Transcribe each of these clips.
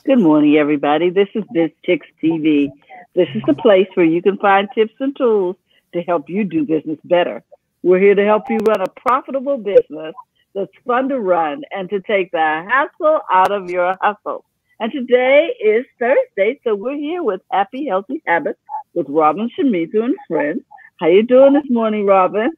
Good morning, everybody. This is Biz Chicks TV. This is the place where you can find tips and tools to help you do business better. We're here to help you run a profitable business that's fun to run and to take the hassle out of your hustle. And today is Thursday, so we're here with Happy Healthy Habits with Robin Shimizu and friends. How you doing this morning, Robin?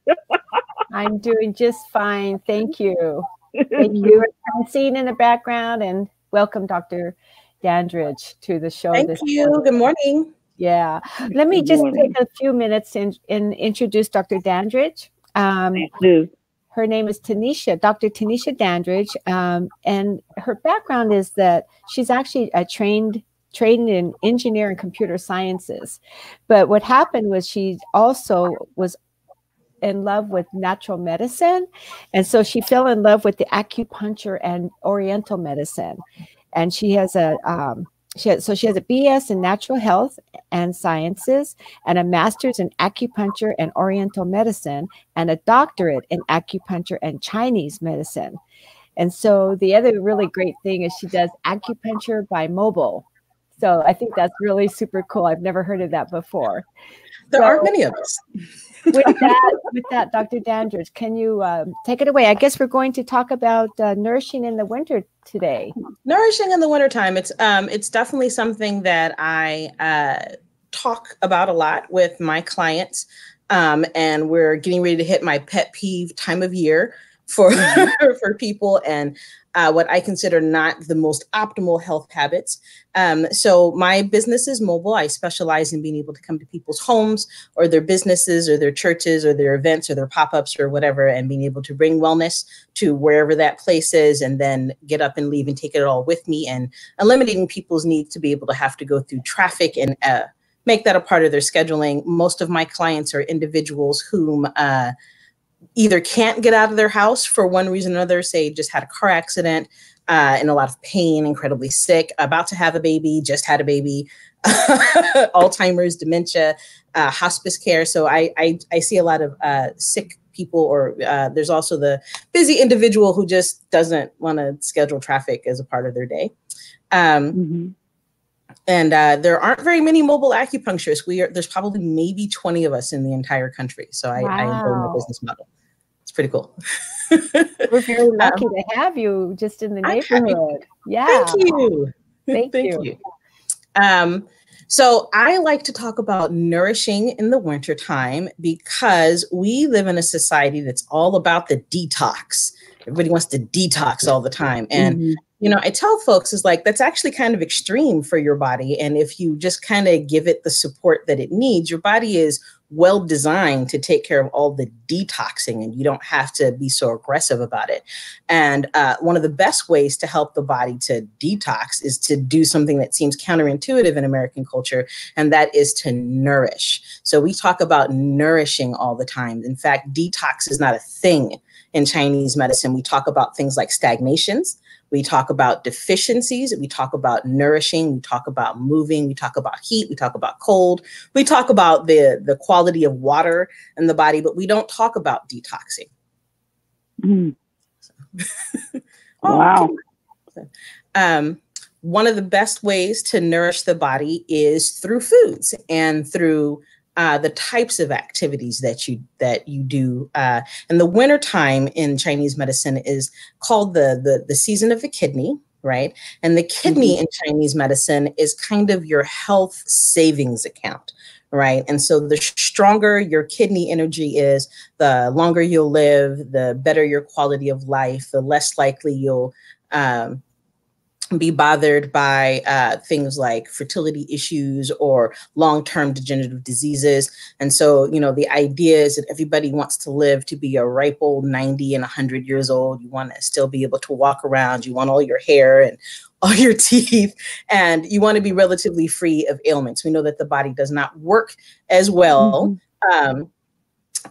I'm doing just fine. Thank you. Thank you, Francine, in the background, and welcome, Dr. Dandridge, to the show. Thank you. Morning. Good morning. Yeah. Let me just take a few minutes and introduce Dr. Dandridge. Her name is Tanisha, Dr. Tanisha Dandridge, and her background is that she's actually trained in engineering and computer sciences. But what happened was she also was in love with natural medicine. And so she fell in love with the acupuncture and oriental medicine. And she has a she has a BS in natural health and sciences and a master's in acupuncture and oriental medicine and a doctorate in acupuncture and Chinese medicine. And so the other really great thing is she does acupuncture by mobile. So I think that's really super cool. I've never heard of that before. There aren't many of us. with that, Dr. Dandridge, can you take it away? I guess we're going to talk about nourishing in the winter today. Nourishing in the wintertime. It's definitely something that I talk about a lot with my clients. And we're getting ready to hit my pet peeve time of year for people and what I consider not the most optimal health habits. So my business is mobile. I specialize in being able to come to people's homes or their businesses or their churches or their events or their pop-ups or whatever, and being able to bring wellness to wherever that place is and then get up and leave and take it all with me, and eliminating people's need to be able to have to go through traffic and make that a part of their scheduling. Most of my clients are individuals whom either can't get out of their house for one reason or another, say just had a car accident, in a lot of pain, incredibly sick, about to have a baby, just had a baby, Alzheimer's, dementia, hospice care. So I see a lot of sick people, or there's also the busy individual who just doesn't want to schedule traffic as a part of their day. And there aren't very many mobile acupuncturists. There's probably maybe 20 of us in the entire country. So I enjoy my business model. It's pretty cool. We're very lucky to have you just in the neighborhood. Yeah. Thank you. Thank you. So I like to talk about nourishing in the wintertime because we live in a society that's all about the detox. Everybody wants to detox all the time. And you know, I tell folks is like, that's actually kind of extreme for your body. And if you just kind of give it the support that it needs, your body is well designed to take care of all the detoxing, and you don't have to be so aggressive about it. And one of the best ways to help the body to detox is to do something that seems counterintuitive in American culture, and that is to nourish. So we talk about nourishing all the time. In fact, detox is not a thing in Chinese medicine. We talk about things like stagnations. We talk about deficiencies. We talk about nourishing. We talk about moving. We talk about heat. We talk about cold. We talk about the quality of water in the body, but we don't talk about detoxing. Wow. One of the best ways to nourish the body is through foods and through the types of activities that you do. And the wintertime in Chinese medicine is called the season of the kidney, right? And the kidney in Chinese medicine is kind of your health savings account, right? And so the stronger your kidney energy is, the longer you'll live, the better your quality of life, the less likely you'll be bothered by things like fertility issues or long-term degenerative diseases. And so, you know, the idea is that everybody wants to live to be a ripe old 90 and 100 years old. You want to still be able to walk around. You want all your hair and all your teeth, and you want to be relatively free of ailments. We know that the body does not work as well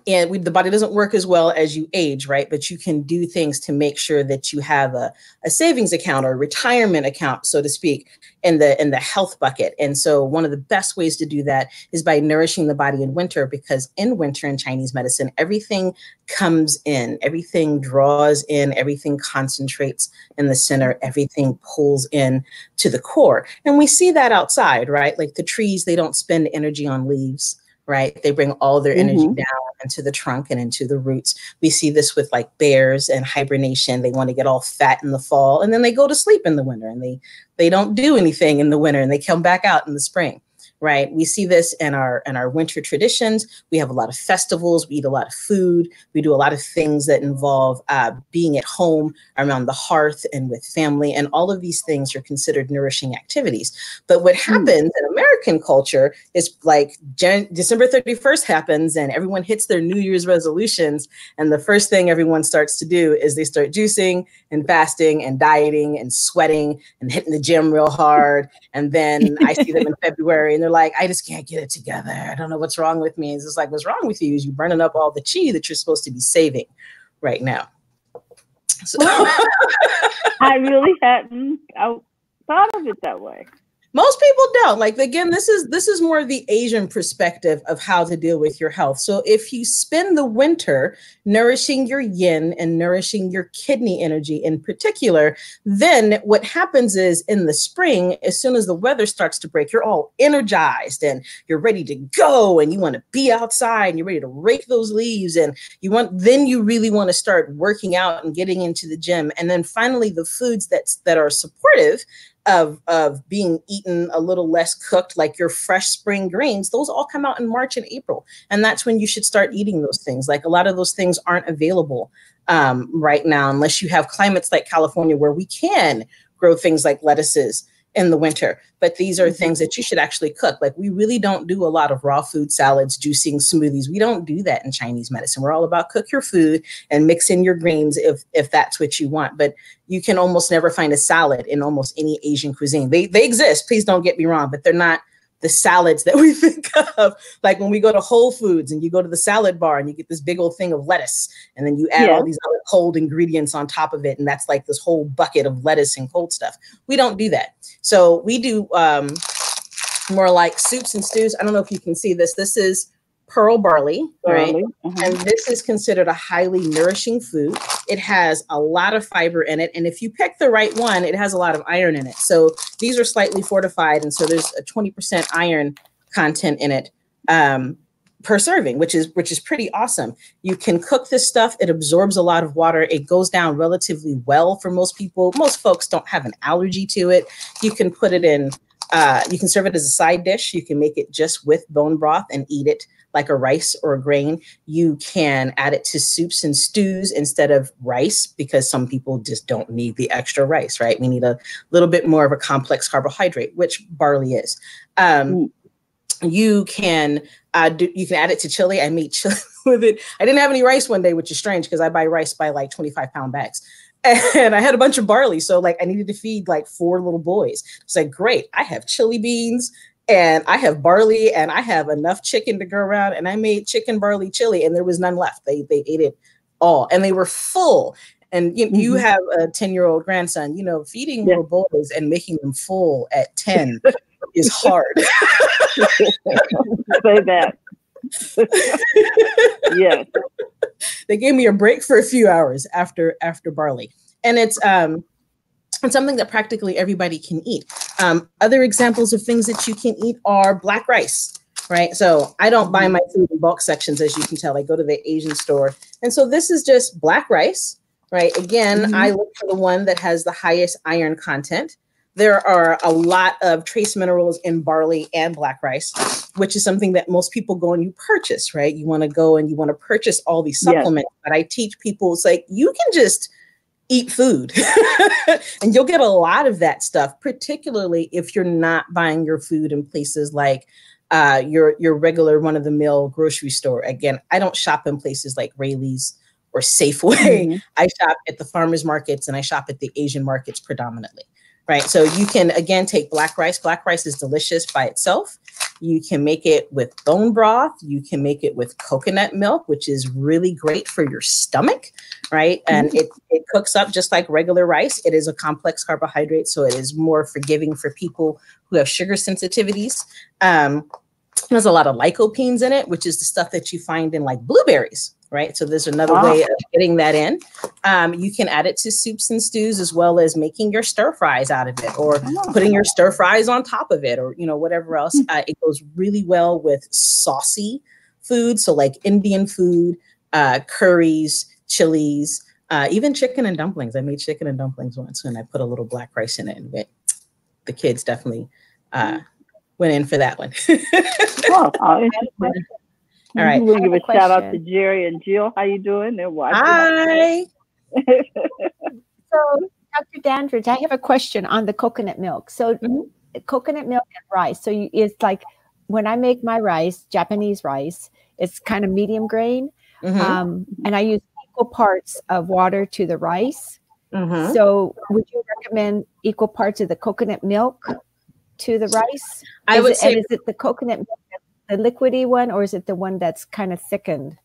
the body doesn't work as well as you age, right? But you can do things to make sure that you have a savings account or a retirement account, so to speak, in the health bucket. And so one of the best ways to do that is by nourishing the body in winter, because in winter in Chinese medicine, everything comes in, everything draws in, everything concentrates in the center, everything pulls in to the core. And we see that outside, right? Like the trees, they don't spend energy on leaves, right? They bring all their energy down into the trunk and into the roots. We see this with like bears and hibernation. They want to get all fat in the fall, and then they go to sleep in the winter, and they don't do anything in the winter, and they come back out in the spring. Right. We see this in our winter traditions. We have a lot of festivals. We eat a lot of food. We do a lot of things that involve being at home around the hearth and with family. And all of these things are considered nourishing activities. But what happens in American culture is like December 31st happens and everyone hits their New Year's resolutions. And the first thing everyone starts to do is they start juicing and fasting and dieting and sweating and hitting the gym real hard. And then I see them in February and they're like, I just can't get it together. I don't know what's wrong with me. It's just like, what's wrong with you is you're burning up all the chi that you're supposed to be saving right now. So I really hadn't thought of it that way. Most people don't. Like, again, this is more of the Asian perspective of how to deal with your health. So if you spend the winter nourishing your yin and nourishing your kidney energy in particular, then what happens is in the spring, as soon as the weather starts to break, you're all energized and you're ready to go and you want to be outside and you're ready to rake those leaves and then you really want to start working out and getting into the gym. And then finally, the foods that are supportive of being eaten a little less cooked, like your fresh spring greens, those all come out in March and April. And that's when you should start eating those things. Like a lot of those things aren't available right now, unless you have climates like California where we can grow things like lettuces in the winter. But these are things that you should actually cook. Like we really don't do a lot of raw food salads, juicing, smoothies. We don't do that in Chinese medicine. We're all about cook your food and mix in your greens if that's what you want. But you can almost never find a salad in almost any Asian cuisine. They exist, please don't get me wrong, but they're not the salads that we think of. Like when we go to Whole Foods and you go to the salad bar and you get this big old thing of lettuce and then you add all these other cold ingredients on top of it. And that's like this whole bucket of lettuce and cold stuff. We don't do that. So we do more like soups and stews. I don't know if you can see this. This is pearl barley, right? And this is considered a highly nourishing food. It has a lot of fiber in it. And if you pick the right one, it has a lot of iron in it. So these are slightly fortified. And so there's a 20% iron content in it per serving, which is pretty awesome. You can cook this stuff. It absorbs a lot of water. It goes down relatively well for most people. Most folks don't have an allergy to it. You can put it in, you can serve it as a side dish. You can make it just with bone broth and eat it like a rice or a grain. You can add it to soups and stews instead of rice, because some people just don't need the extra rice, right? We need a little bit more of a complex carbohydrate, which barley is. You can add it to chili. I made chili with it. I didn't have any rice one day, which is strange because I buy rice by like 25-pound bags. And I had a bunch of barley. So like I needed to feed like 4 little boys. It's like, great, I have chili beans and I have barley and I have enough chicken to go around. And I made chicken barley chili and there was none left. They ate it all and they were full. And you have a 10-year-old grandson, feeding little boys and making them full at 10 is hard. Say that. Yes. They gave me a break for a few hours after barley. And it's something that practically everybody can eat. Other examples of things that you can eat are black rice, right? So I don't buy my food in bulk sections, as you can tell. I go to the Asian store. And so this is just black rice, right? Again, I look for the one that has the highest iron content. There are a lot of trace minerals in barley and black rice, which is something that most people go and you purchase, right? You want to go and you want to purchase all these supplements. But I teach people, it's like, you can just eat food and you'll get a lot of that stuff, particularly if you're not buying your food in places like your regular run-of-the-mill grocery store. Again, I don't shop in places like Rayleigh's or Safeway. I shop at the farmers markets and I shop at the Asian markets predominantly. Right. So you can, again, take black rice. Black rice is delicious by itself. You can make it with bone broth. You can make it with coconut milk, which is really great for your stomach, right? And it cooks up just like regular rice. It is a complex carbohydrate, so it is more forgiving for people who have sugar sensitivities. There's a lot of lycopenes in it, which is the stuff that you find in like blueberries, right? So there's another way of getting that in. You can add it to soups and stews, as well as making your stir fries out of it, or putting your stir fries on top of it, or, you know, whatever else. It goes really well with saucy food. So like Indian food, curries, chilies, even chicken and dumplings. I made chicken and dumplings once and I put a little black rice in it, and the kids definitely went in for that one. All right. We'll give a shout out to Jerry and Jill. How you doing? They're watching. Hi. So, Dr. Dandridge, I have a question on the coconut milk. So, coconut milk and rice. So, it's like when I make my rice, Japanese rice, it's kind of medium grain, and I use equal parts of water to the rice. So, would you recommend equal parts of the coconut milk to the rice? I would say, is it the coconut milk, the liquidy one, or is it the one that's kind of thickened?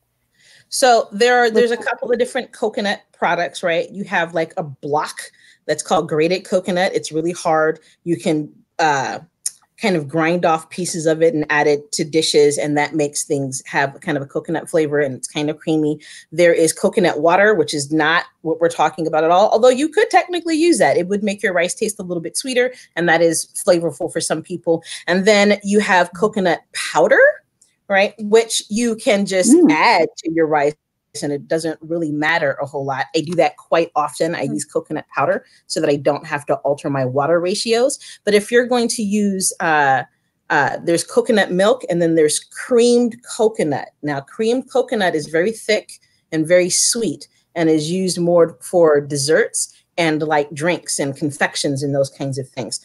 So there's a couple of different coconut products, right? You have like a block that's called grated coconut. It's really hard. You can kind of grind off pieces of it and add it to dishes, and that makes things have kind of a coconut flavor, and it's kind of creamy. There is coconut water, which is not what we're talking about at all, although you could technically use that. It would make your rice taste a little bit sweeter, and that is flavorful for some people. And then you have coconut powder, right, which you can just add to your rice, and it doesn't really matter a whole lot. I do that quite often. I use coconut powder so that I don't have to alter my water ratios. But if you're going to use, there's coconut milk, and then there's creamed coconut. Now, creamed coconut is very thick and very sweet, and is used more for desserts and like drinks and confections and those kinds of things.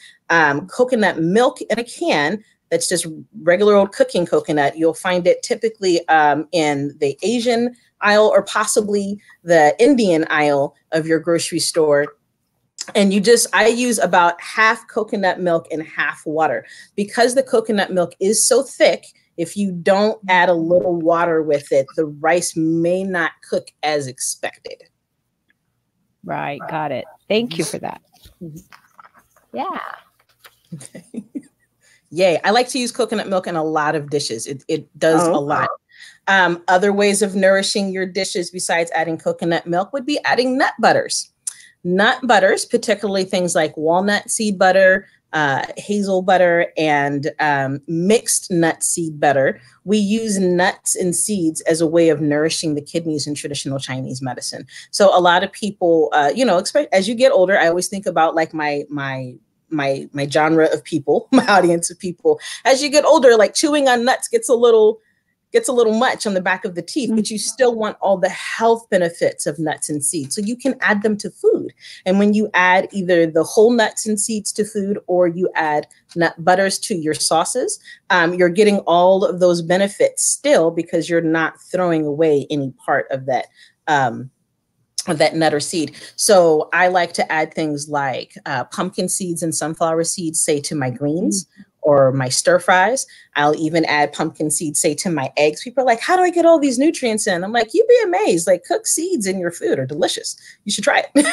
Coconut milk in a can, that's just regular old cooking coconut. You'll find it typically in the Asian aisle, or possibly the Indian aisle of your grocery store. And I use about half coconut milk and half water, because the coconut milk is so thick. If you don't add a little water with it, the rice may not cook as expected. Right. Got it. Thank you for that. Yeah. Okay. Yay. I like to use coconut milk in a lot of dishes. It does a lot. Other ways of nourishing your dishes besides adding coconut milk would be adding nut butters. Nut butters, particularly things like walnut seed butter, hazel butter, and mixed nut seed butter. We use nuts and seeds as a way of nourishing the kidneys in traditional Chinese medicine. So a lot of people, as you get older, I always think about like my genre of people, my audience of people. As you get older, like chewing on nuts gets a little much on the back of the teeth, but you still want all the health benefits of nuts and seeds. So you can add them to food. And when you add either the whole nuts and seeds to food, or you add nut butters to your sauces, you're getting all of those benefits still, because you're not throwing away any part of that nut or seed. So I like to add things like pumpkin seeds and sunflower seeds, say, to my greens or my stir fries. I'll even add pumpkin seeds, say, to my eggs. People are like, how do I get all these nutrients in? I'm like, you'd be amazed. Like, cooked seeds in your food are delicious. You should try it.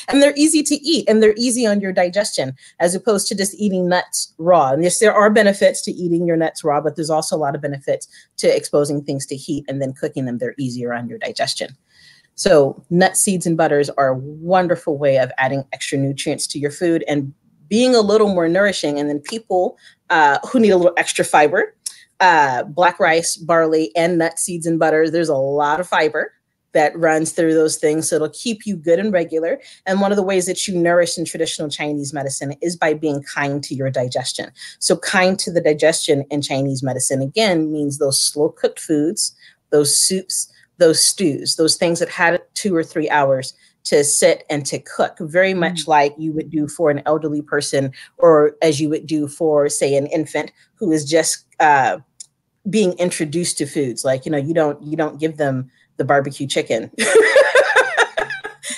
And they're easy to eat, and they're easy on your digestion, as opposed to just eating nuts raw. And yes, there are benefits to eating your nuts raw, but there's also a lot of benefits to exposing things to heat and then cooking them. They're easier on your digestion. So nuts, seeds, and butters are a wonderful way of adding extra nutrients to your food and being a little more nourishing. And then people who need a little extra fiber, black rice, barley, and nuts, seeds, and butter, there's a lot of fiber that runs through those things. So it'll keep you good and regular. And one of the ways that you nourish in traditional Chinese medicine is by being kind to your digestion. So kind to the digestion in Chinese medicine, again, means those slow cooked foods, those soups, those stews, those things that had 2 or 3 hours to sit and to cook, very much like you would do for an elderly person, or as you would do for, say, an infant who is just being introduced to foods. Like, you don't give them the barbecue chicken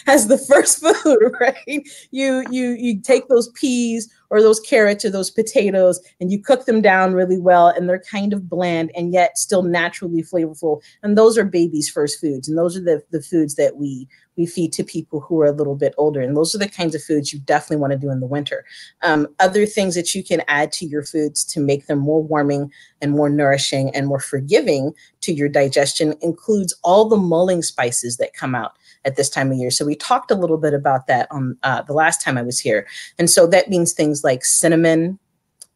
as the first food, right? You take those peas or those carrots or those potatoes, and you cook them down really well, and they're kind of bland and yet still naturally flavorful. And those are babies' first foods. And those are the foods that we feed to people who are a little bit older. And those are the kinds of foods you definitely want to do in the winter. Other things that you can add to your foods to make them more warming and more nourishing and more forgiving to your digestion includes all the mulling spices that come out at this time of year. So we talked a little bit about that on the last time I was here. And so that means things like cinnamon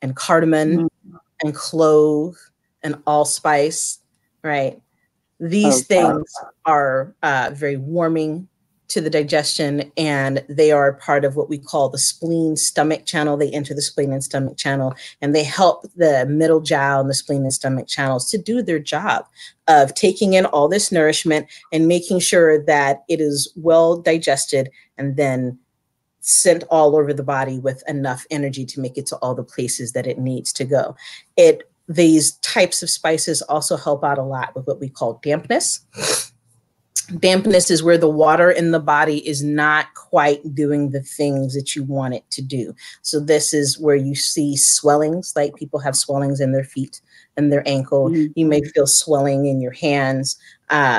and cardamom and clove and allspice, right? These things are very warming to the digestion, and they are part of what we call the spleen-stomach channel. They enter the spleen and stomach channel, and they help the middle jowl and the spleen and stomach channels to do their job of taking in all this nourishment and making sure that it is well digested and then sent all over the body with enough energy to make it to all the places that it needs to go. These types of spices also help out a lot with what we call dampness. Dampness is where the water in the body is not quite doing the things that you want it to do. So this is where you see swellings, like people have swellings in their feet and their ankle. You may feel swelling in your hands.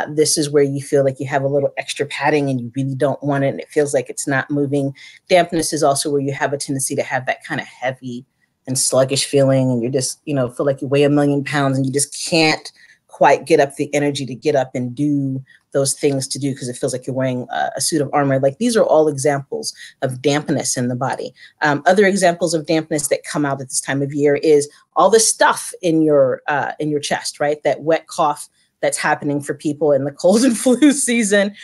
This is where you feel like you have a little extra padding and you really don't want it and it feels like it's not moving. Dampness is also where you have a tendency to have that kind of heavy and sluggish feeling, and you just, feel like you weigh 1,000,000 pounds and you just can't quite get up the energy to get up and do those things to do because it feels like you're wearing a suit of armor. Like, these are all examples of dampness in the body. Other examples of dampness that come out at this time of year is all the stuff in your chest, right? That wet cough that's happening for people in the cold and flu season.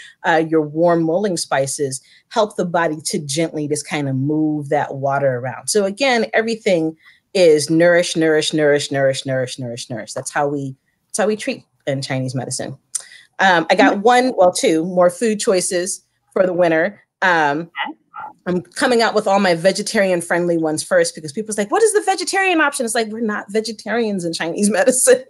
Your warm mulling spices help the body to gently just kind of move that water around. So again, everything is nourish, nourish, nourish, nourish, nourish, nourish, nourish. That's how we treat in Chinese medicine. I got two more food choices for the winter. I'm coming out with all my vegetarian friendly ones first because people's like, what is the vegetarian option? It's like, we're not vegetarians in Chinese medicine.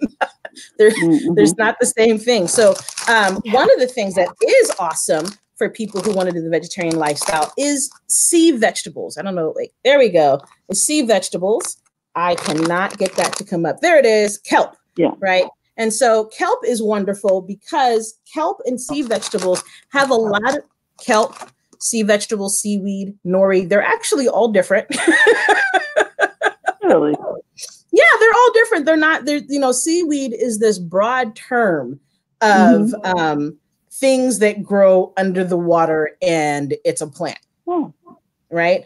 There's not the same thing. So one of the things that is awesome for people who want to do the vegetarian lifestyle is sea vegetables. I don't know, there we go. The sea vegetables. I cannot get that to come up. There it is, kelp, right? And so kelp is wonderful because kelp and sea vegetables have a lot of kelp, sea vegetables, seaweed, nori. They're actually all different. Really? Yeah, they're all different. Seaweed is this broad term of things that grow under the water, and it's a plant, right?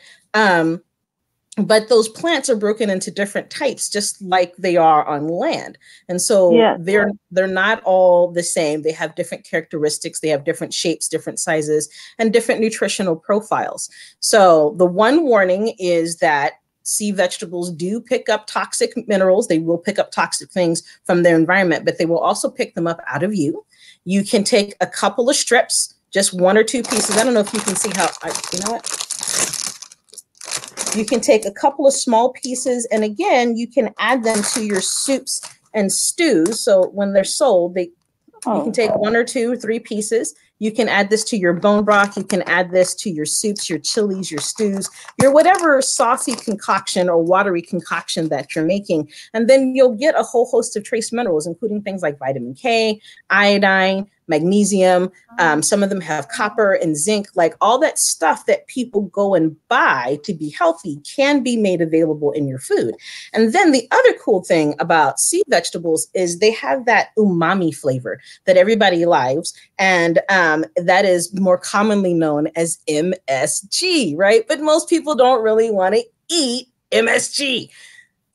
But those plants are broken into different types, just like they are on land. And so they're not all the same. They have different characteristics. They have different shapes, different sizes, and different nutritional profiles. So the one warning is that sea vegetables do pick up toxic minerals. They will pick up toxic things from their environment, but they will also pick them up out of you. You can take a couple of strips, just 1 or 2 pieces. I don't know if you can see how, you know what? You can take a couple of small pieces, and again, you can add them to your soups and stews. So when they're sold, you can take 1 or 2 or 3 pieces. You can add this to your bone broth. You can add this to your soups, your chilies, your stews, your whatever saucy concoction or watery concoction that you're making. And then you'll get a whole host of trace minerals, including things like vitamin K, iodine, magnesium. Some of them have copper and zinc. Like, all that stuff that people go and buy to be healthy can be made available in your food. And then the other cool thing about sea vegetables is they have that umami flavor that everybody likes. And that is more commonly known as MSG, right? But most people don't really want to eat MSG.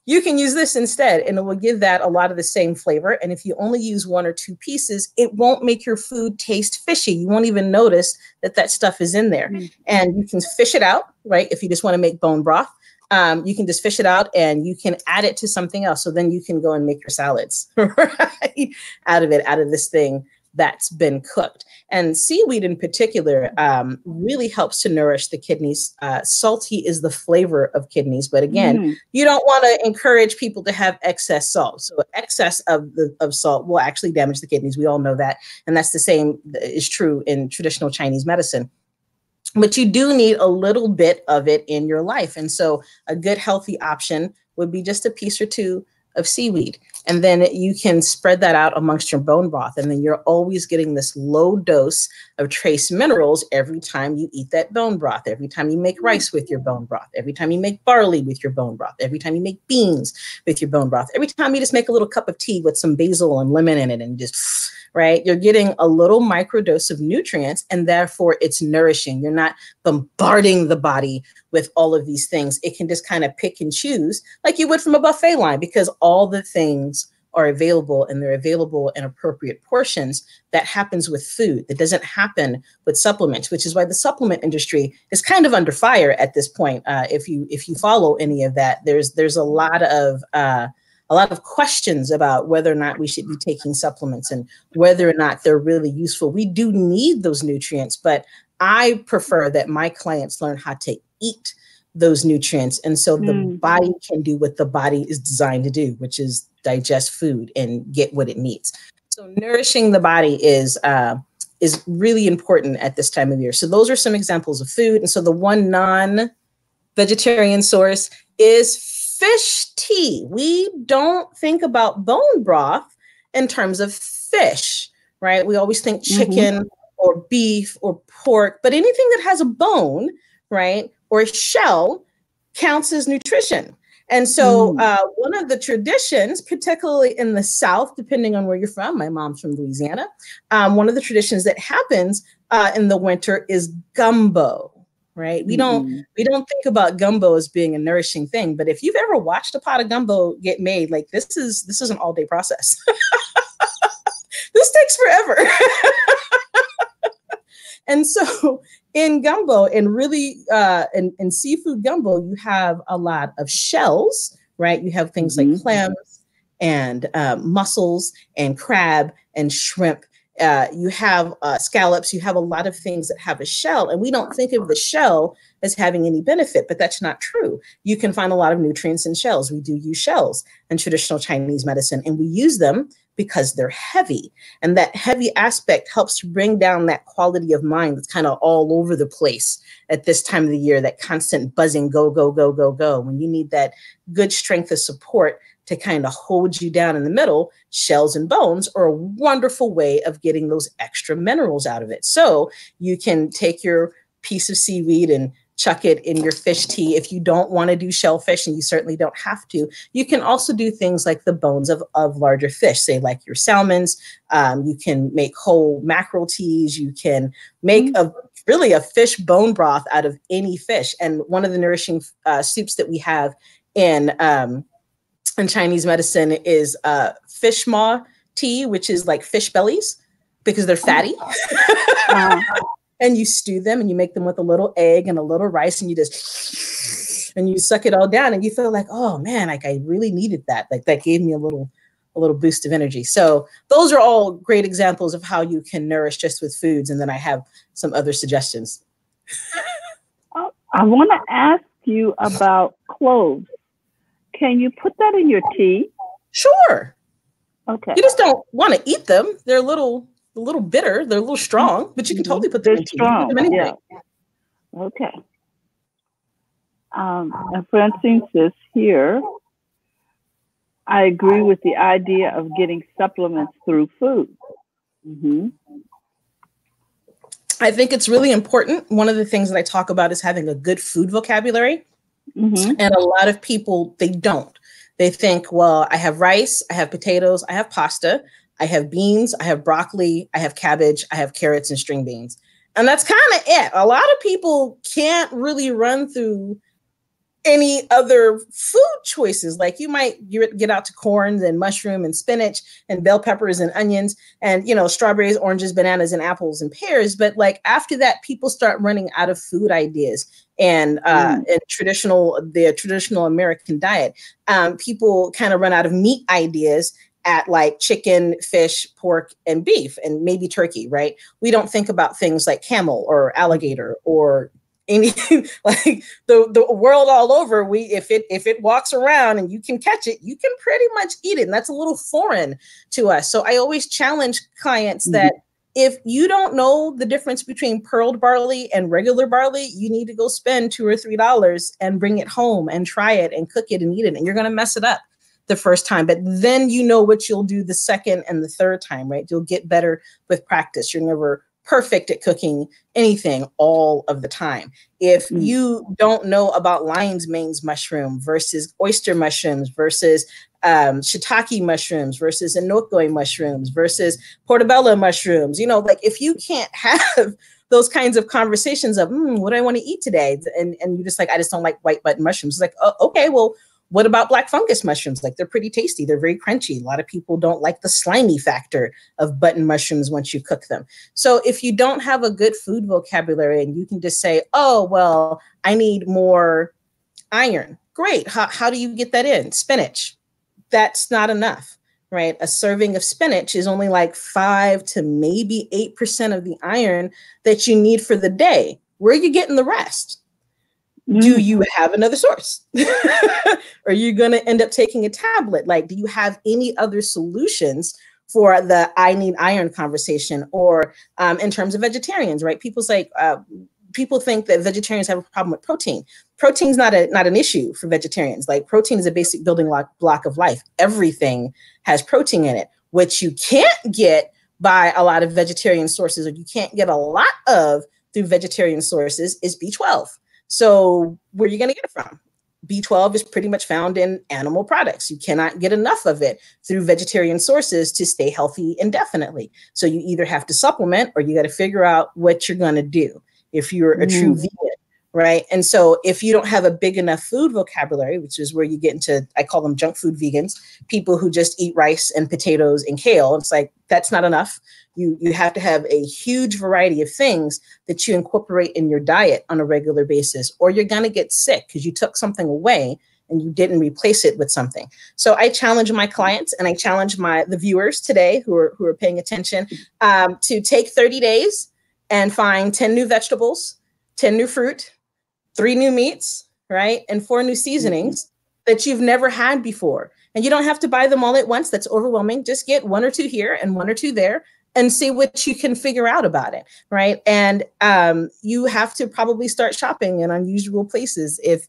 You can use this instead, and it will give that a lot of the same flavor. And if you only use 1 or 2 pieces, it won't make your food taste fishy. You won't even notice that stuff is in there. And you can fish it out, right? If you just want to make bone broth, you can just fish it out and you can add it to something else. So then you can go and make your salads right? out of this thing that's been cooked. And seaweed in particular really helps to nourish the kidneys. Salty is the flavor of kidneys, but again, you don't want to encourage people to have excess salt. So excess of salt will actually damage the kidneys. We all know that. And that's the same is true in traditional Chinese medicine. but you do need a little bit of it in your life. And so a good healthy option would be just a piece or two of seaweed. And then you can spread that out amongst your bone broth. And then you're always getting this low dose of trace minerals every time you eat that bone broth, every time you make rice with your bone broth, every time you make barley with your bone broth, every time you make beans with your bone broth, every time you just make a little cup of tea with some basil and lemon in it and just, right? You're getting a little microdose of nutrients, and therefore it's nourishing. You're not bombarding the body with all of these things. It can just kind of pick and choose like you would from a buffet line, because all the things are available, and they're available in appropriate portions. That happens with food. That doesn't happen with supplements, which is why the supplement industry is kind of under fire at this point. If you follow any of that, there's a lot of questions about whether or not we should be taking supplements and whether or not they're really useful. We do need those nutrients, but I prefer that my clients learn how to eat those nutrients. And so the body can do what the body is designed to do, which is digest food and get what it needs. So nourishing the body is really important at this time of year. So those are some examples of food. And so the one non-vegetarian source is fish tea. We don't think about bone broth in terms of fish, right? We always think chicken or beef or pork, but anything that has a bone, right, or a shell counts as nutrition. And so one of the traditions, particularly in the South, depending on where you're from, my mom's from Louisiana, one of the traditions that happens in the winter is gumbo, right? We don't think about gumbo as being a nourishing thing, but if you've ever watched a pot of gumbo get made, like this is an all-day process. This takes forever. And so in gumbo, and really in seafood gumbo, you have a lot of shells, right? You have things like clams and mussels and crab and shrimp. You have scallops. You have a lot of things that have a shell, and we don't think of the shell as having any benefit, but that's not true. You can find a lot of nutrients in shells. We do use shells in traditional Chinese medicine, and we use them because they're heavy. And that heavy aspect helps to bring down that quality of mind that's kind of all over the place at this time of the year, that constant buzzing, go, go, go, go, go. When you need that good strength of support to kind of hold you down in the middle, shells and bones are a wonderful way of getting those extra minerals out of it. So you can take your piece of seaweed and chuck it in your fish tea. If you don't want to do shellfish, and you certainly don't have to, you can also do things like the bones of larger fish, say like your salmons. You can make whole mackerel teas. You can make really a fish bone broth out of any fish. And one of the nourishing soups that we have in Chinese medicine is fish maw tea, which is like fish bellies because they're fatty. And you stew them and you make them with a little egg and a little rice, and you just, and you suck it all down, and you feel like, oh man, like I really needed that. Like that gave me a little boost of energy. So those are all great examples of how you can nourish just with foods. And then I have some other suggestions. I want to ask you about cloves. Can you put that in your tea? Sure. Okay. You just don't want to eat them. They're a little bitter. They're a little strong, but you can totally put them in tea. Strong. Put them anyway. Yeah. Okay. And Francine says here, I agree with the idea of getting supplements through food. I think it's really important. One of the things that I talk about is having a good food vocabulary. And a lot of people, they don't. They think, well, I have rice, I have potatoes, I have pasta, I have beans, I have broccoli, I have cabbage, I have carrots and string beans. And that's kind of it. A lot of people can't really run through any other food choices. Like you might get out to corns and mushroom and spinach and bell peppers and onions and, you know, strawberries, oranges, bananas, and apples and pears. But like after that, people start running out of food ideas. And the traditional American diet, people kind of run out of meat ideas at like chicken, fish, pork, and beef, and maybe turkey, right? We don't think about things like camel or alligator or anything like the world all over. If it walks around and you can catch it, you can pretty much eat it. And that's a little foreign to us. So I always challenge clients that If you don't know the difference between pearled barley and regular barley, you need to go spend $2 or $3 and bring it home and try it and cook it and eat it. And you're going to mess it up the first time, but then you know what you'll do the second and the third time, right? You'll get better with practice. You're never perfect at cooking anything all of the time. If you don't know about lion's mane's mushroom versus oyster mushrooms versus shiitake mushrooms versus enoki mushrooms versus portobello mushrooms, you know, like if you can't have those kinds of conversations of what do I want to eat today, and you're just like, I just don't like white button mushrooms. It's like, oh, okay, well, what about black fungus mushrooms? Like, they're pretty tasty. They're very crunchy. A lot of people don't like the slimy factor of button mushrooms once you cook them. So if you don't have a good food vocabulary and you can just say, oh, well, I need more iron. Great. How do you get that in? Spinach. That's not enough, right? A serving of spinach is only like 5 to maybe 8% of the iron that you need for the day. Where are you getting the rest? Do you have another source? Are you going to end up taking a tablet? Like, do you have any other solutions for the I need iron conversation? Or in terms of vegetarians, right? People think that vegetarians have a problem with protein. Protein's not an issue for vegetarians. Like, protein is a basic building block of life. Everything has protein in it. What you can't get by a lot of vegetarian sources, or you can't get a lot of through vegetarian sources, is B12. So where are you going to get it from? B12 is pretty much found in animal products. You cannot get enough of it through vegetarian sources to stay healthy indefinitely. So you either have to supplement, or you got to figure out what you're going to do if you're a true vegan, right? And so if you don't have a big enough food vocabulary, which is where you get into, I call them junk food vegans, people who just eat rice and potatoes and kale. It's like, that's not enough. You have to have a huge variety of things that you incorporate in your diet on a regular basis, or you're going to get sick because you took something away and you didn't replace it with something. So I challenge my clients, and I challenge the viewers today who are paying attention to take 30 days and find 10 new vegetables, 10 new fruit, 3 new meats, right? And 4 new seasonings that you've never had before. And you don't have to buy them all at once. That's overwhelming. Just get 1 or 2 here and 1 or 2 there and see what you can figure out about it, right? And you have to probably start shopping in unusual places. If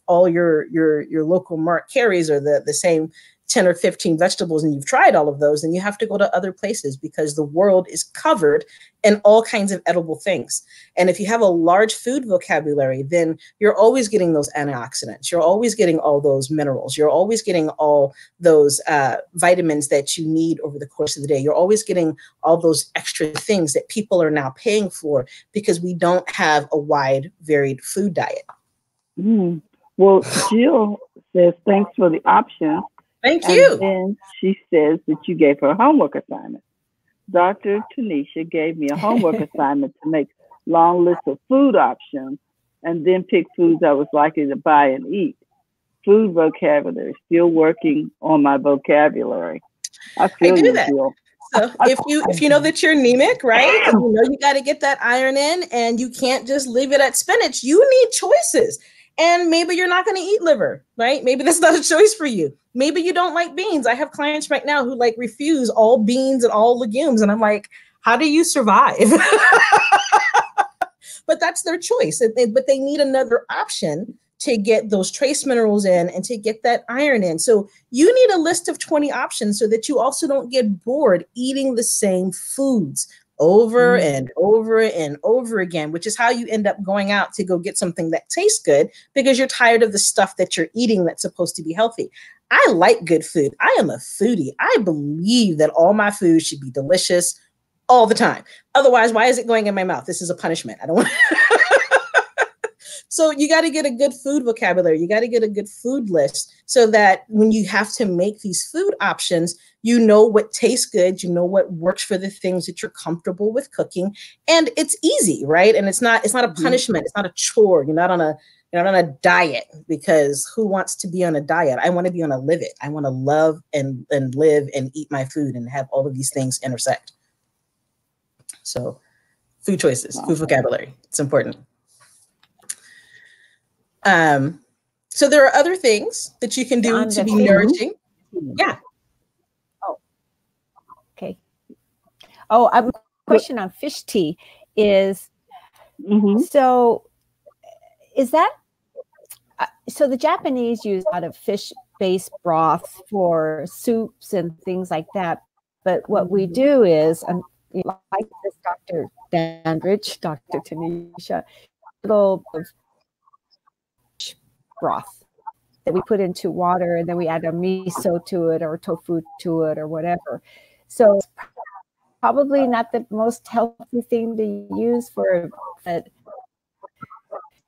all your local mart carries are the same 10 or 15 vegetables and you've tried all of those, and you have to go to other places because the world is covered in all kinds of edible things. And if you have a large food vocabulary, then you're always getting those antioxidants. You're always getting all those minerals. You're always getting all those vitamins that you need over the course of the day. You're always getting all those extra things that people are now paying for because we don't have a wide, varied food diet. Well, Jill says, thanks for the option. Thank you. And then she says that you gave her a homework assignment. Dr. Tanisha gave me a homework assignment to make long lists of food options and then pick foods I was likely to buy and eat. Food vocabulary, still working on my vocabulary. I do that. So if you know that you're anemic, right? And you know you got to get that iron in, and you can't just leave it at spinach. You need choices. And maybe you're not going to eat liver, right? Maybe that's not a choice for you. Maybe you don't like beans. I have clients right now who refuse all beans and all legumes. And I'm like, how do you survive? But that's their choice. But they need another option to get those trace minerals in and to get that iron in. So you need a list of 20 options so that you also don't get bored eating the same foods over and over and over again, which is how you end up going out to go get something that tastes good because you're tired of the stuff that you're eating that's supposed to be healthy. I like good food. I am a foodie. I believe that all my food should be delicious all the time. Otherwise, why is it going in my mouth? This is a punishment. I don't want So you got to get a good food vocabulary. You got to get a good food list so that when you have to make these food options, you know what tastes good, you know what works for the things that you're comfortable with cooking, and it's easy, right? And it's not a punishment. It's not a chore. You're not on a diet, because who wants to be on a diet? I want to be on a live it. I want to love and live and eat my food and have all of these things intersect. So food choices, food vocabulary, it's important. So there are other things that you can do to be nourishing. Yeah. Oh, okay. Oh, question on fish tea is, Mm-hmm. so is that, so the Japanese use a lot of fish-based broth for soups and things like that. But what we do is, like this Dr. Dandridge, Dr. Tanisha, little broth that we put into water, and then we add a miso to it or tofu to it or whatever. So it's probably not the most healthy thing to use for, but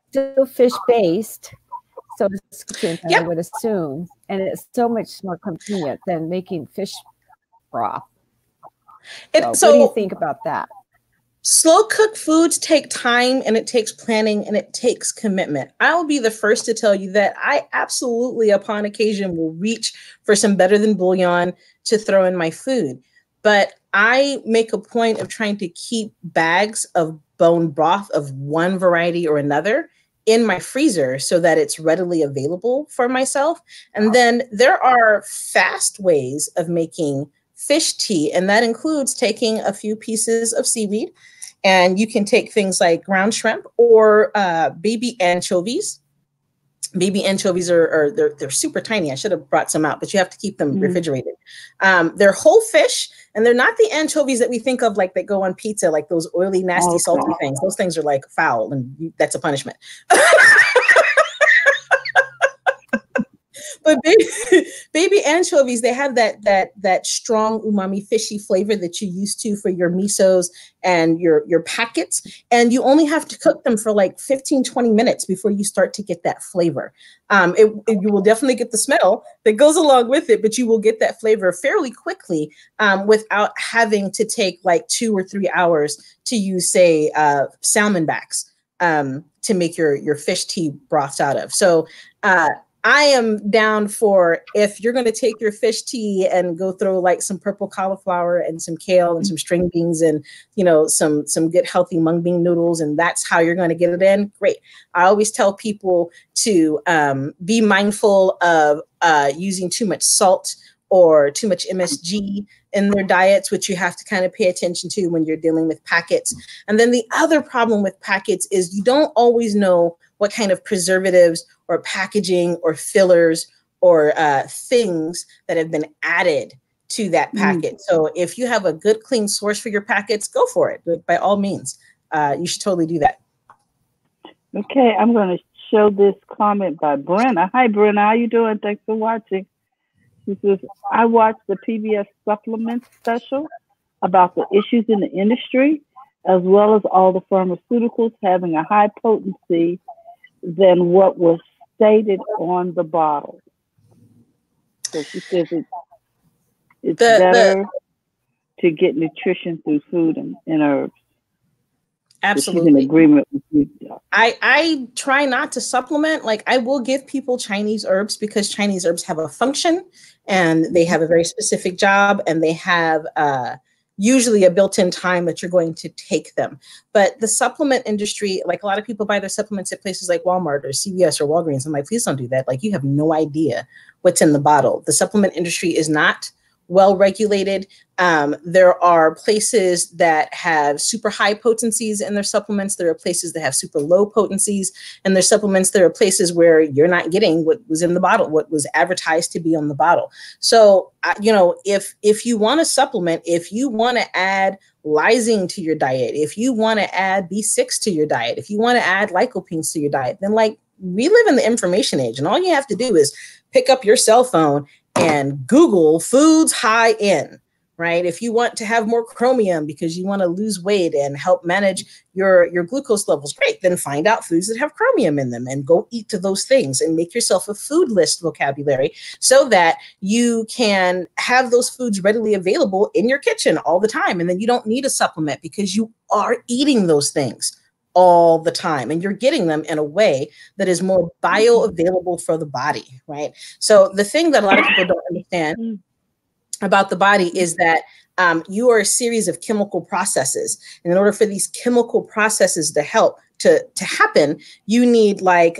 still fish-based. So I would assume, and it's so much more convenient than making fish broth. So what do you think about that? Slow cooked foods take time, and it takes planning, and it takes commitment. I will be the first to tell you that I absolutely, upon occasion, will reach for some better than bouillon to throw in my food. But I make a point of trying to keep bags of bone broth of one variety or another in my freezer so that it's readily available for myself. And then there are fast ways of making fish tea, and that includes taking a few pieces of seaweed, and you can take things like ground shrimp or baby anchovies. Baby anchovies they're super tiny. I should have brought some out, but you have to keep them refrigerated. They're whole fish, and they're not the anchovies that we think of, like that go on pizza, like those oily, nasty, salty things. Those things are like foul, and that's a punishment. But baby anchovies, they have that strong umami fishy flavor that you're used to for your misos and your packets. And you only have to cook them for like 15, 20 minutes before you start to get that flavor. You will definitely get the smell that goes along with it, but you will get that flavor fairly quickly without having to take like 2 or 3 hours to use, say, salmon backs to make your fish tea broths out of. So I am down for, if you're going to take your fish tea and go throw like some purple cauliflower and some kale and some string beans and, you know, some good healthy mung bean noodles, and that's how you're going to get it in, great. I always tell people to be mindful of using too much salt or too much MSG in their diets, which you have to kind of pay attention to when you're dealing with packets. And then the other problem with packets is you don't always know what kind of preservatives or packaging or fillers or things that have been added to that packet. So if you have a good, clean source for your packets, go for it. By all means, you should totally do that. Okay, I'm going to show this comment by Brenna. Hi, Brenna. How you doing? Thanks for watching. She says, I watched the PBS supplement special about the issues in the industry, as well as all the pharmaceuticals having a high potency than what was stated on the bottle. So she says it's better to get nutrition through food and herbs. Absolutely. So she's in agreement with you. I try not to supplement. Like, I will give people Chinese herbs because Chinese herbs have a function and they have a very specific job, and they have usually a built-in time that you're going to take them. But the supplement industry, like, a lot of people buy their supplements at places like Walmart or CVS or Walgreens. I'm like, please don't do that. Like, you have no idea what's in the bottle. The supplement industry is not well regulated. There are places that have super high potencies in their supplements. There are places that have super low potencies in their supplements. There are places where you're not getting what was in the bottle, what was advertised to be on the bottle. So, you know, if you want to supplement, if you want to add lysine to your diet, if you want to add B6 to your diet, if you want to add lycopenes to your diet, then, like, we live in the information age, and all you have to do is pick up your cell phone and Google foods high in, right? If you want to have more chromium because you want to lose weight and help manage your glucose levels, great. Then find out foods that have chromium in them and go eat to those things and make yourself a food list vocabulary so that you can have those foods readily available in your kitchen all the time. And then you don't need a supplement because you are eating those things all the time, and you're getting them in a way that is more bioavailable for the body, right? So the thing that a lot of people don't understand about the body is that you are a series of chemical processes. And in order for these chemical processes to happen, you need like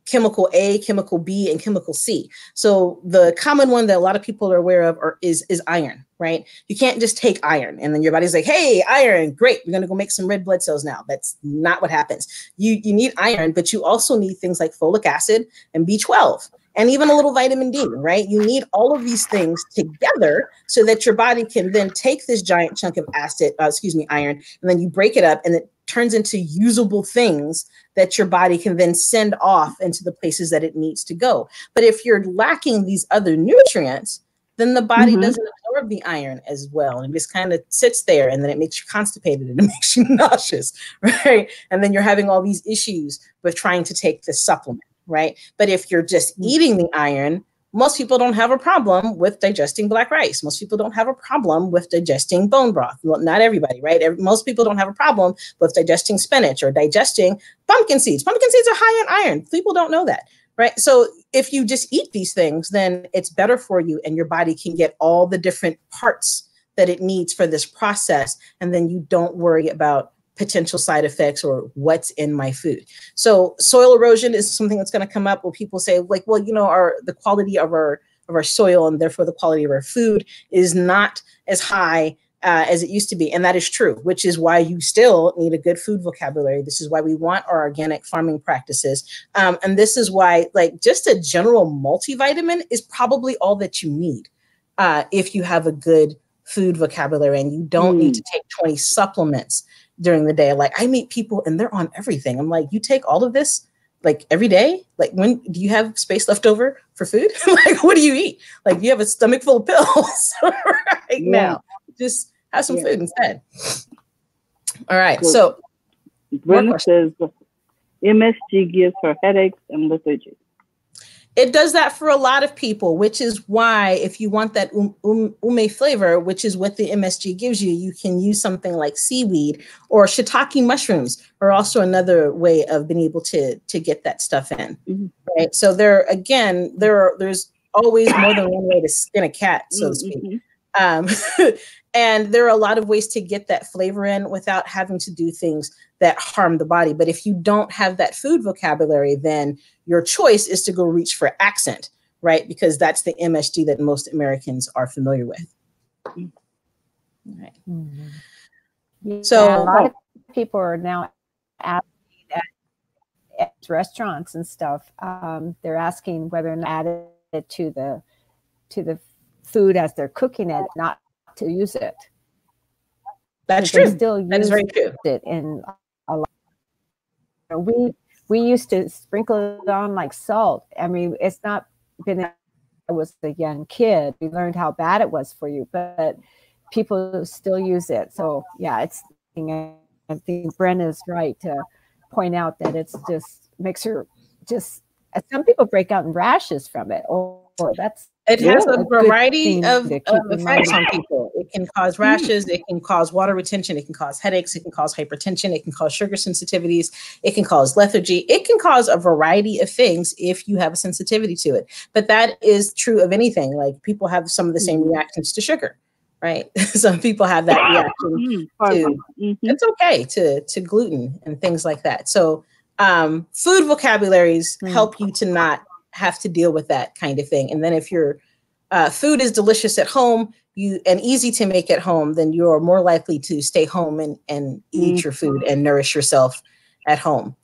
chemical A, chemical B, and chemical C. So the common one that a lot of people are aware of is iron, right? You can't just take iron and then your body's like, hey, iron, great, we're gonna go make some red blood cells now. That's not what happens. You need iron, but you also need things like folic acid and B12. And even a little vitamin D, right? You need all of these things together so that your body can then take this giant chunk of iron, and then you break it up and it turns into usable things that your body can then send off into the places that it needs to go. But if you're lacking these other nutrients, then the body doesn't absorb the iron as well. And it just kind of sits there, and then it makes you constipated and it makes you nauseous, right? And then you're having all these issues with trying to take this supplement. Right. But if you're just eating the iron, most people don't have a problem with digesting black rice. Most people don't have a problem with digesting bone broth. Well, not everybody, right? Most people don't have a problem with digesting spinach or digesting pumpkin seeds. Pumpkin seeds are high in iron. People don't know that, right? So if you just eat these things, then it's better for you and your body can get all the different parts that it needs for this process. And then you don't worry about potential side effects or what's in my food. So soil erosion is something that's going to come up where people say like, well, you know, the quality of our soil and therefore the quality of our food is not as high as it used to be. And that is true, which is why you still need a good food vocabulary. This is why we want our organic farming practices. And this is why like just a general multivitamin is probably all that you need if you have a good food vocabulary and you don't need to take 20 supplements during the day. Like I meet people and they're on everything. I'm like, you take all of this like every day? Like when do you have space left over for food? Like, what do you eat? Like you have a stomach full of pills right now. Just have some food instead. All right. Well, so Brenda says MSG gives her headaches and lethargy. It does that for a lot of people, which is why if you want that ume flavor, which is what the MSG gives you, you can use something like seaweed or shiitake mushrooms are also another way of being able to get that stuff in. Right. So there's always more than one way to skin a cat, so to speak. And there are a lot of ways to get that flavor in without having to do things that harm the body. But if you don't have that food vocabulary, then your choice is to go reach for accent, right? Because that's the MSG that most Americans are familiar with. Right. So a lot of people are now asking at restaurants and stuff. They're asking whether or not add it to the food as they're cooking it, not to use it. That's true. Still use that is very true. It in a lot. We used to sprinkle it on like salt. I mean, it's not been. I was a young kid. We learned how bad it was for you, but people still use it. So yeah, it's. I think Brenna's right to point out that it's just makes her just. Some people break out in rashes from it, or that's. It has a variety of effects on people. It can cause rashes, it can cause water retention, it can cause headaches, it can cause hypertension, it can cause sugar sensitivities, it can cause lethargy, it can cause a variety of things if you have a sensitivity to it. But that is true of anything. Like people have some of the same reactions to sugar, right? Some people have that reaction to, it's okay to gluten and things like that. So food vocabularies help you to not have to deal with that kind of thing. And then if your food is delicious at home and easy to make at home, then you're more likely to stay home and eat your food and nourish yourself at home.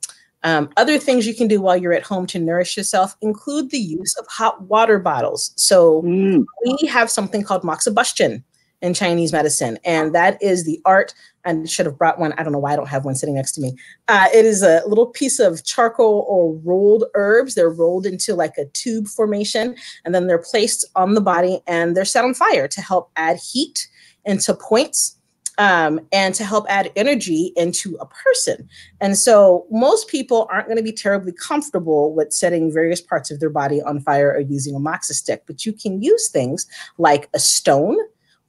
Other things you can do while you're at home to nourish yourself include the use of hot water bottles. So we have something called moxibustion in Chinese medicine, and that is the art. I should have brought one. I don't know why I don't have one sitting next to me. It is a little piece of charcoal or rolled herbs. They're rolled into like a tube formation, and then they're placed on the body and they're set on fire to help add heat into points and to help add energy into a person. And so most people aren't going to be terribly comfortable with setting various parts of their body on fire or using a moxie stick, but you can use things like a stone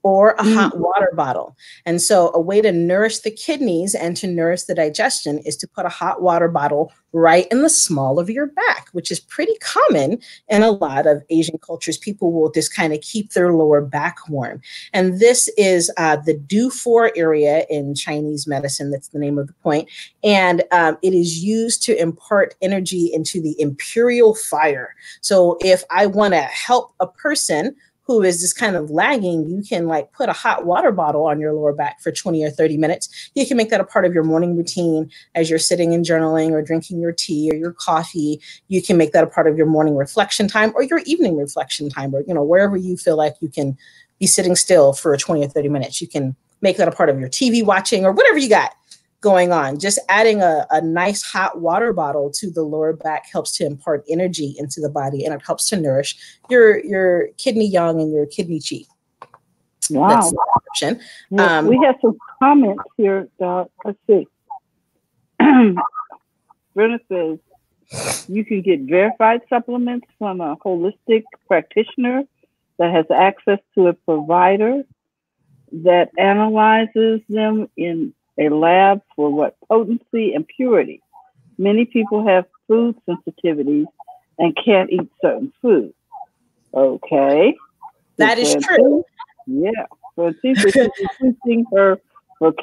or a hot water bottle. And so a way to nourish the kidneys and to nourish the digestion is to put a hot water bottle right in the small of your back, which is pretty common in a lot of Asian cultures. People will just kind of keep their lower back warm. And this is the Du-4 area in Chinese medicine. That's the name of the point. And it is used to impart energy into the imperial fire. So if I want to help a person who is just kind of lagging, you can like put a hot water bottle on your lower back for 20 or 30 minutes. You can make that a part of your morning routine as you're sitting and journaling or drinking your tea or your coffee. You can make that a part of your morning reflection time or your evening reflection time, or, you know, wherever you feel like you can be sitting still for 20 or 30 minutes. You can make that a part of your TV watching or whatever you got going on. Just adding a nice hot water bottle to the lower back helps to impart energy into the body, and it helps to nourish your kidney yang and your kidney chi. Wow. That's the option. We have some comments here. Let's see. Brenda says, you can get verified supplements from a holistic practitioner that has access to a provider that analyzes them in a lab for what potency and purity. Many people have food sensitivities and can't eat certain foods. Okay. That is true. Yeah. Francisca, she's increasing her food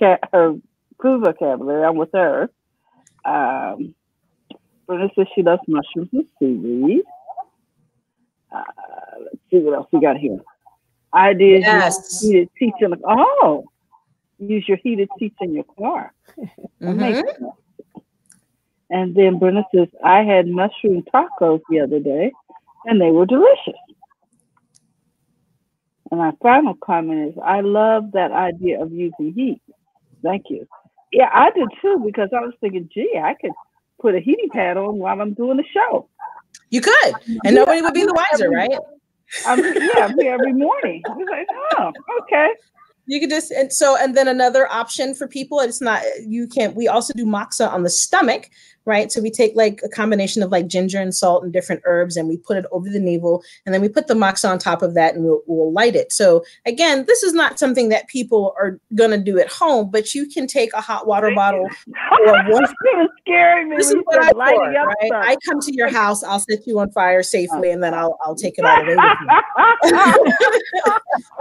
vocabulary. I'm with her. Vanessa, she loves mushrooms and seaweed. Let's see what else we got here. Ideas. Yes. Heated seats in the use your heated seats in your car. Mm-hmm. And then Brenda says, I had mushroom tacos the other day, and they were delicious. And my final comment is, I love that idea of using heat. Thank you. Yeah, I did too, because I was thinking, gee, I could put a heating pad on while I'm doing the show. You could, and nobody would be the wiser, right? I'm here every morning. I was like, oh, okay. You could just, and then another option for people, we also do moxa on the stomach, right? So we take like a combination of like ginger and salt and different herbs, and we put it over the navel, and then we put the moxa on top of that, and we'll light it. So again, this is not something that people are going to do at home, but you can take a hot water bottle. It scaring me. This is what I pour, right? I come to your house, I'll set you on fire safely, and then I'll take it all away with me.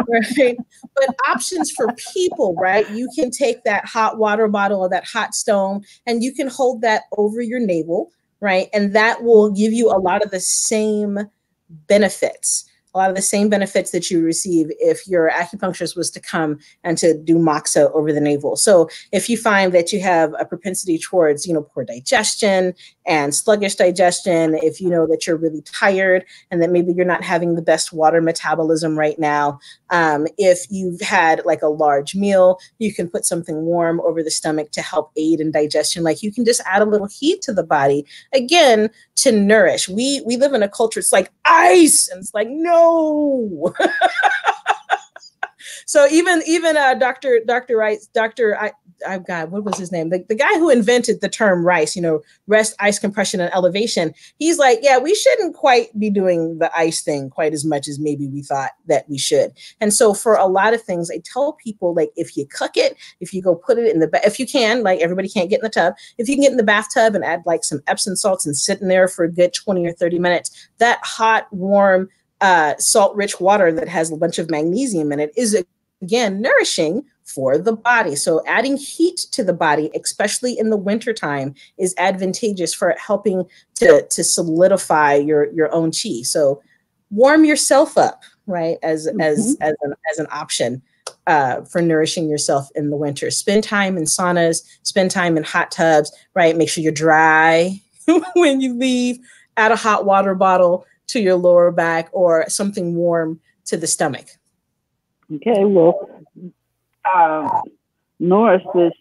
Right? But options for people, right? You can take that hot water bottle or that hot stone, and you can hold that over your navel, right? And that will give you a lot of the same benefits. That you receive if your acupuncturist was to come and to do moxa over the navel. So if you find that you have a propensity towards, poor digestion and sluggish digestion, if you know that you're really tired and that maybe you're not having the best water metabolism right now, if you've had like a large meal, you can put something warm over the stomach to help aid in digestion. Like you can just add a little heat to the body, again, to nourish. We live in a culture, it's like ice, and it's like, no. So even Dr. Rice, what was his name? The guy who invented the term RICE, rest, ice compression, and elevation. He's like, yeah, we shouldn't quite be doing the ice thing quite as much as maybe we thought that we should. And so for a lot of things, I tell people, like, if you cook it, if you go put it in if you can, like everybody can't get in the tub, if you can get in the bathtub and add like some Epsom salts and sit in there for a good 20 or 30 minutes, that hot, warm, salt-rich water that has a bunch of magnesium in it is, again, nourishing for the body. So adding heat to the body, especially in the wintertime, is advantageous for helping to solidify your own chi. So warm yourself up, right, as an option for nourishing yourself in the winter. Spend time in saunas, spend time in hot tubs, right? Make sure you're dry when you leave. Add a hot water bottle to your lower back or something warm to the stomach. Okay, well, Nora says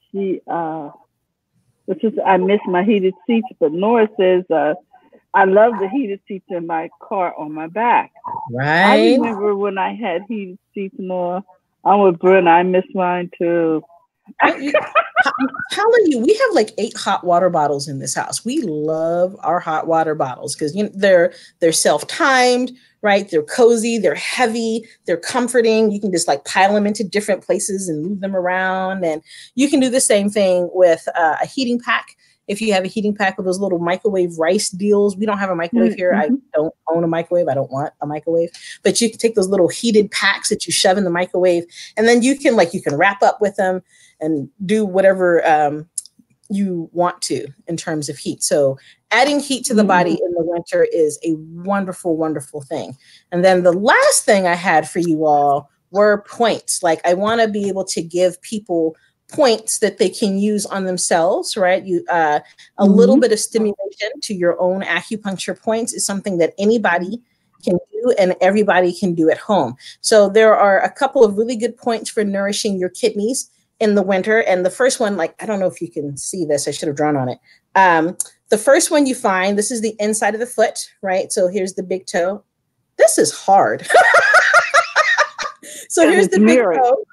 I miss my heated seats, but Nora says, I love the heated seats in my car on my back. Right. I remember when I had heated seats, Nora. I'm with Brenda. I miss mine too. I'm telling you, we have like 8 hot water bottles in this house. We love our hot water bottles because they're self-timed, right? They're cozy, they're heavy, they're comforting. You can just like pile them into different places and move them around. And you can do the same thing with a heating pack. If you have a heating pack with those little microwave rice deals, we don't have a microwave here. I don't own a microwave. I don't want a microwave, but you can take those little heated packs that you shove in the microwave, and then you can wrap up with them and do whatever you want to in terms of heat. So adding heat to the body in the winter is a wonderful, wonderful thing. And then the last thing I had for you all were points. Like, I want to be able to give people points that they can use on themselves, right? A little bit of stimulation to your own acupuncture points is something that anybody can do and everybody can do at home. So there are a couple of really good points for nourishing your kidneys in the winter. And the first one, I don't know if you can see this, I should have drawn on it. The first one you find, this is the inside of the foot, right? So here's the big toe. This is hard. So here's the big toe.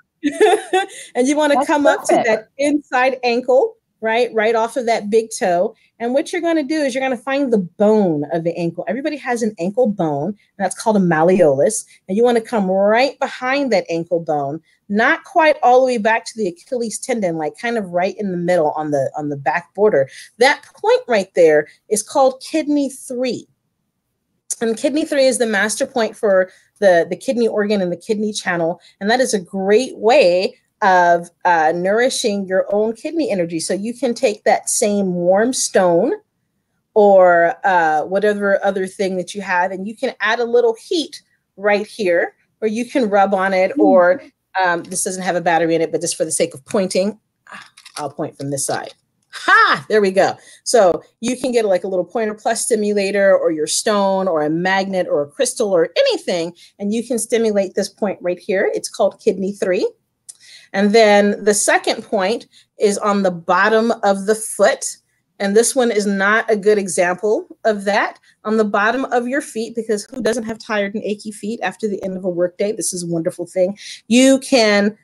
And you want to come up to that inside ankle, right off of that big toe. And what you're going to do is you're going to find the bone of the ankle. Everybody has an ankle bone, and that's called a malleolus. And you want to come right behind that ankle bone, not quite all the way back to the Achilles tendon, like kind of right in the middle on the back border. That point right there is called kidney 3. And kidney 3 is the master point for the kidney organ and the kidney channel. And that is a great way of nourishing your own kidney energy. So you can take that same warm stone or whatever other thing that you have, and you can add a little heat right here, or you can rub on it, or this doesn't have a battery in it, but just for the sake of pointing, I'll point from this side. Ha! There we go. So you can get like a little Pointer Plus stimulator, or your stone, or a magnet, or a crystal, or anything, and you can stimulate this point right here. It's called kidney 3. And then the second point is on the bottom of the foot. And this one is not a good example of that. On the bottom of your feet, because who doesn't have tired and achy feet after the end of a workday? This is a wonderful thing. You can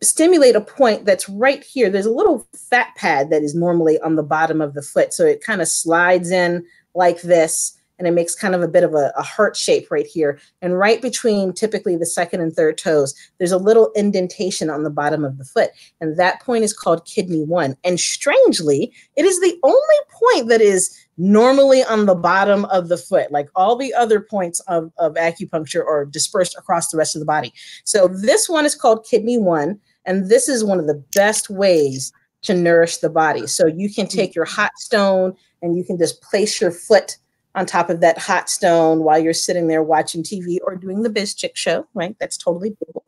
stimulate a point that's right here. There's a little fat pad that is normally on the bottom of the foot. So it kind of slides in like this, and it makes kind of a bit of a heart shape right here. And right between typically the second and third toes, there's a little indentation on the bottom of the foot. And that point is called kidney 1. And strangely, it is the only point that is normally on the bottom of the foot. Like all the other points of acupuncture are dispersed across the rest of the body. So this one is called kidney 1. And this is one of the best ways to nourish the body. So you can take your hot stone and you can just place your foot on top of that hot stone while you're sitting there watching TV or doing the Biz Chick show, right? That's totally doable.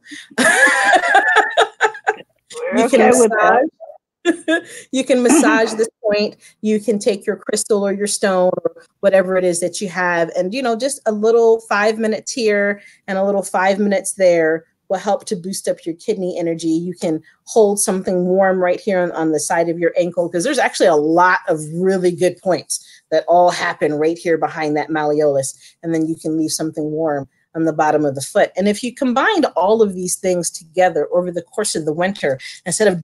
You can massage this point. You can take your crystal or your stone or whatever it is that you have, and just a little 5 minutes here and a little 5 minutes there will help to boost up your kidney energy. You can hold something warm right here on the side of your ankle, because there's actually a lot of really good points that all happen right here behind that malleolus. And then you can leave something warm on the bottom of the foot. And if you combined all of these things together over the course of the winter, instead of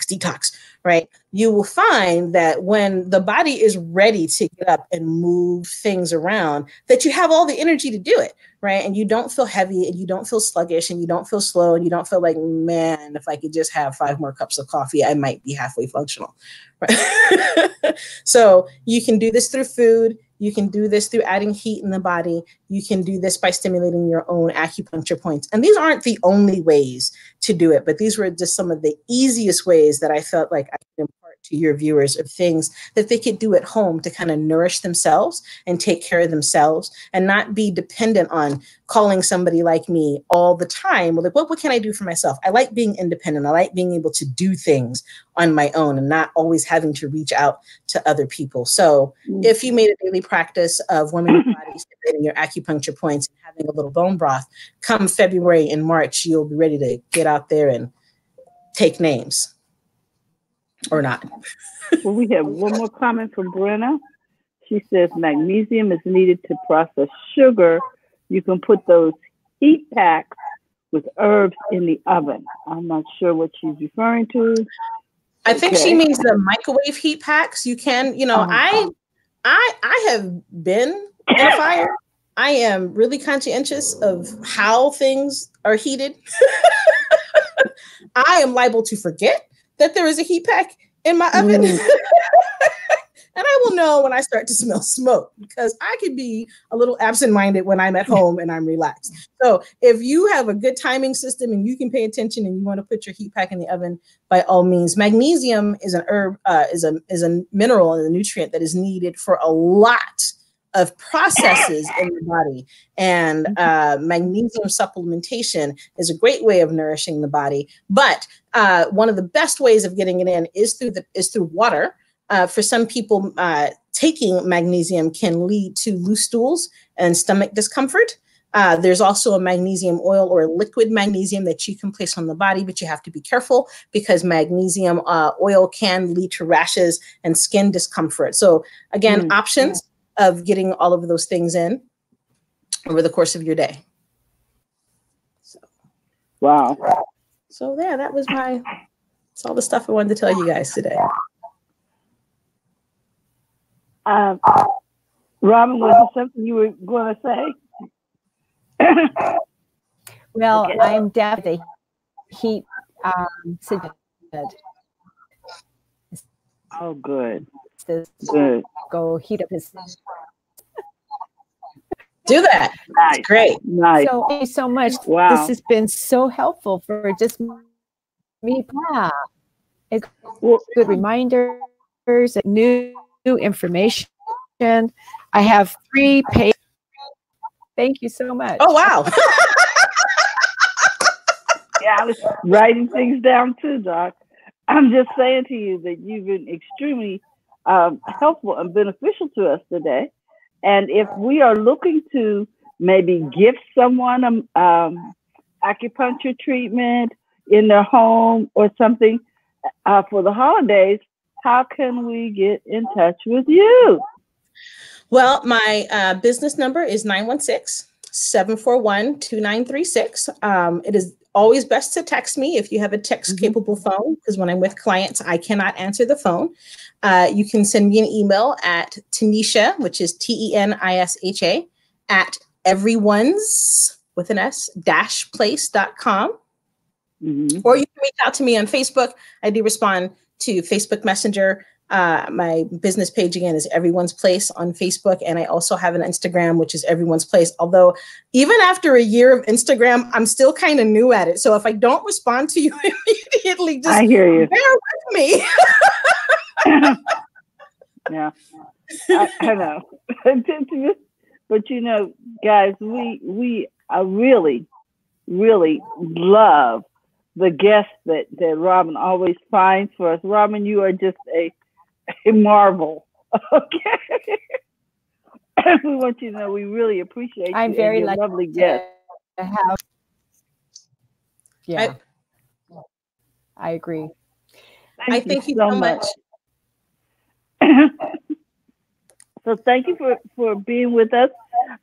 detox, right, you will find that when the body is ready to get up and move things around, that you have all the energy to do it, right? And you don't feel heavy, and you don't feel sluggish, and you don't feel slow, and you don't feel like, man, if I could just have 5 more cups of coffee, I might be halfway functional, right? So you can do this through food. You can do this through adding heat in the body. You can do this by stimulating your own acupuncture points. And these aren't the only ways to do it, but these were just some of the easiest ways that I felt like I could impart to your viewers of things that they could do at home to kind of nourish themselves and take care of themselves and not be dependent on calling somebody like me all the time. Like, what can I do for myself? I like being independent. I like being able to do things on my own and not always having to reach out to other people. So if you made a daily practice of warming your body, stimulating your acupuncture points, and having a little bone broth, come February and March, you'll be ready to get out there and take names. Or not. Well, we have one more comment from Brenna. She says magnesium is needed to process sugar. You can put those heat packs with herbs in the oven. I'm not sure what she's referring to. I think she means the microwave heat packs. You can, I have been in a fire. I am really conscientious of how things are heated. I am liable to forget that there is a heat pack in my oven. And I will know when I start to smell smoke, because I can be a little absent-minded when I'm at home and I'm relaxed. So if you have a good timing system and you can pay attention and you want to put your heat pack in the oven, by all means. Magnesium is an herb, is a mineral and a nutrient that is needed for a lot of processes in the body. And magnesium supplementation is a great way of nourishing the body. But one of the best ways of getting it in is through water. For some people, taking magnesium can lead to loose stools and stomach discomfort. There's also a magnesium oil or liquid magnesium that you can place on the body, but you have to be careful because magnesium oil can lead to rashes and skin discomfort. So again, options of getting all of those things in over the course of your day. So, wow. So yeah, that's all the stuff I wanted to tell you guys today. Robin, was there something you were going to say? Well, okay. I'm definitely heat Oh, good. Good. Go heat up his. Do that. Nice. Great. Nice. So thank you so much. Wow. This has been so helpful for just me. Yeah. It's good reminders, new information. I have 3 pages. Thank you so much. Oh, wow. Yeah, I was writing things down too, Doc. I'm just saying to you that you've been extremely helpful and beneficial to us today. And if we are looking to maybe gift someone acupuncture treatment in their home or something for the holidays, how can we get in touch with you? Well, my business number is 916-741-2936. It is always best to text me if you have a text-capable phone, because when I'm with clients, I cannot answer the phone. You can send me an email at Tenisha, which is TENISHA, at everyone's, with an S, -place.com. Or you can reach out to me on Facebook. I do respond to Facebook Messenger. My business page, again, is Everyone's Place on Facebook. And I also have an Instagram, which is Everyone's Place. Although even after a year of Instagram, I'm still kind of new at it. So if I don't respond to you immediately, just I hear you. bear with me. Yeah, I know. But you know, guys, we really, really love the guests that Robin always finds for us. Robin, you are just a marvel. Okay. We want you to know we really appreciate I'm you very and your lovely guest. Yeah, I agree. Thank you so much. So thank you for being with us.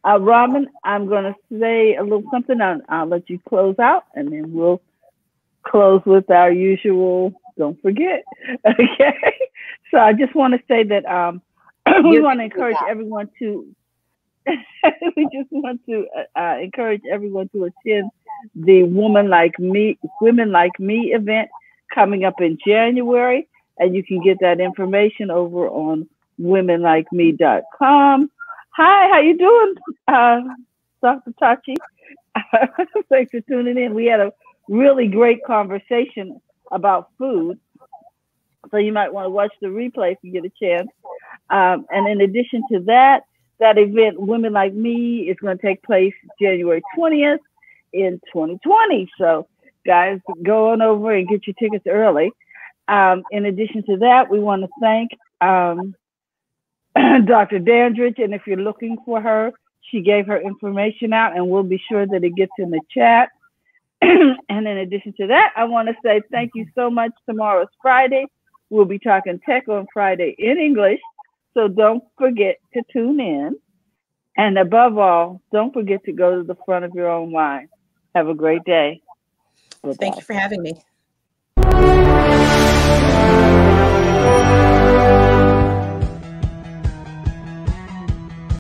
Robin, I'm going to say a little something. I'll let you close out, and then we'll close with our usual don't forget. Okay. So I just want to say that we want to encourage everyone to encourage everyone to attend the Women Like Me event coming up in January. And you can get that information over on womenlikeme.com. Hi, how you doing, Dr. Tachi? Thanks for tuning in. We had a really great conversation about food. So you might want to watch the replay if you get a chance. And in addition to that event, Women Like Me, is going to take place January 20th in 2020. So guys, go on over and get your tickets early. In addition to that, we want to thank Dr. Dandridge. And if you're looking for her, she gave her information out, and we'll be sure that it gets in the chat. And in addition to that, I want to say thank you so much. Tomorrow's Friday. We'll be talking tech on Friday in English. So don't forget to tune in. And above all, don't forget to go to the front of your own line. Have a great day. Thank you for having me.